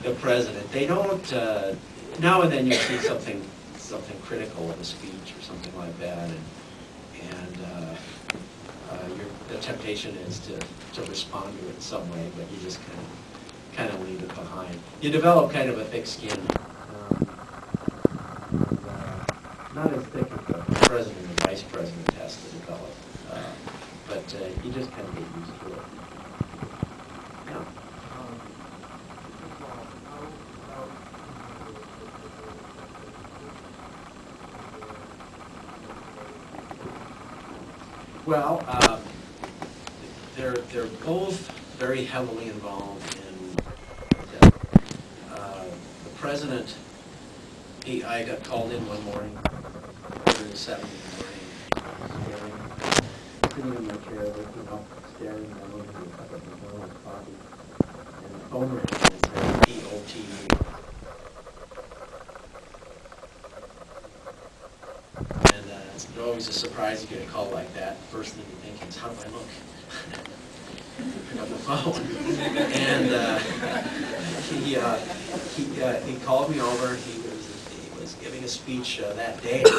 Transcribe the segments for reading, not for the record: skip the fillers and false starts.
the president. They don't. Now and then you see something critical in a speech or something like that, and the temptation is to respond to it in some way, but you just kind of leave it behind. You develop kind of a thick skin, not as thick as the president and vice president has to develop, but you just kind of get used to it. Yeah. Well, they're both very heavily involved in the president. I got called in one morning, 7 in the morning, sitting in my chair, looking up, staring down into a cup of McDonald's coffee, and the phone rang and it said EOTV. It's always a surprise to get a call like that. First thing you think is, how do I look? Pick up the phone. And he called me over. He was giving a speech that day to a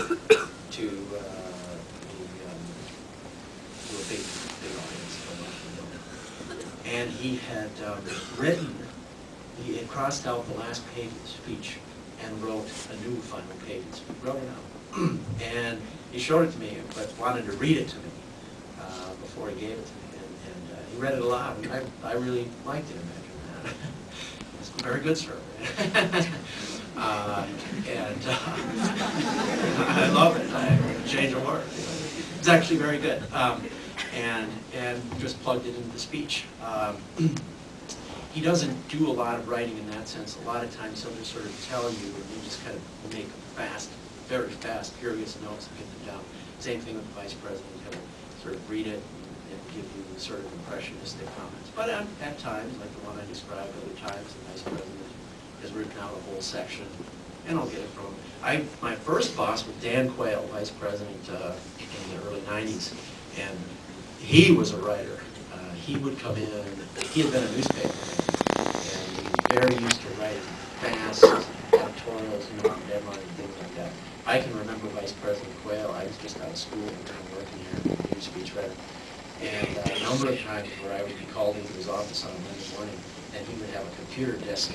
big audience. And he had he had crossed out the last page of the speech and wrote a new final page. Wrote it out. And he showed it to me, but wanted to read it to me before he gave it to me. And he read it aloud. And I really liked it, imagine that. It's very good, sir. I love it. I change a word. It's actually very good. And just plugged it into the speech. He doesn't do a lot of writing in that sense. A lot of times he'll just sort of tell you, and you just kind of make very fast, furious notes and get them down. Same thing with the vice president. He'll sort of read it and give you sort of impressionistic comments. But at times, like the one I described, other times the vice president has written out a whole section, and I'll get it from him. My first boss was Dan Quayle, vice president in the early 90s, and he was a writer. He would come in, he had been a newspaper man, and he was very used to writing fast editorials, deadline and things like that. I can remember Vice President Quayle. I was just out of school and working here as a speechwriter. And a number of times where I would be called into his office on a Monday morning, and he would have a computer disk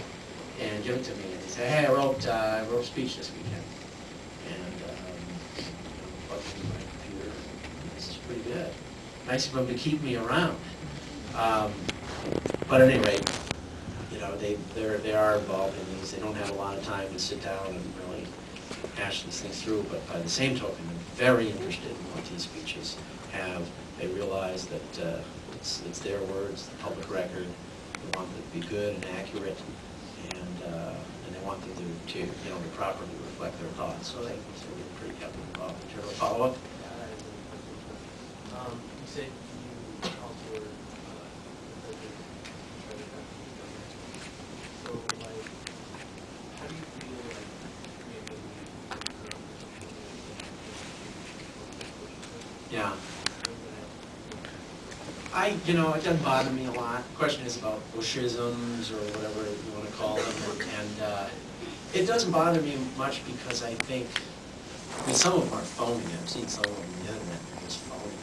and give it to me, and he'd say, "Hey, I wrote a speech this weekend," and plugged it into my computer. This is pretty good. Nice of him to keep me around. But at any rate, they are involved in these. They don't have a lot of time to sit down and really hash these things through, but by the same token, they're very interested in what these speeches have. They realize that it's their words, the public record. They want them to be good and accurate, and they want them to properly reflect their thoughts. So they're pretty heavily involved. Did you ever follow up? You said you also were so, like, how do you feel like Yeah. It doesn't bother me a lot. The question is about Bushisms or whatever you want to call them, and it doesn't bother me much because I think, some of them are phony. I've seen some of them on the internet that are just phony.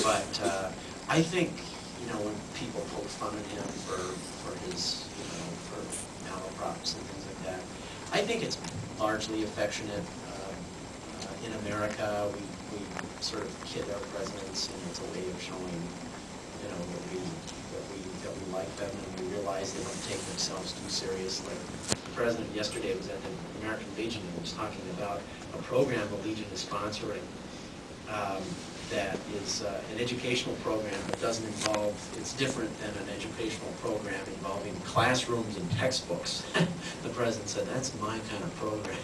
But I think, when people poke fun at him for his, for malaprops and things like that, I think it's largely affectionate. In America, we sort of kid our presidents, and it's a way of showing, that we like them, and we realize they don't take themselves too seriously. The president yesterday was at the American Legion and was talking about a program the Legion is sponsoring that is an educational program that doesn't involve, it's different than an educational program involving classrooms and textbooks. The president said, "That's my kind of program."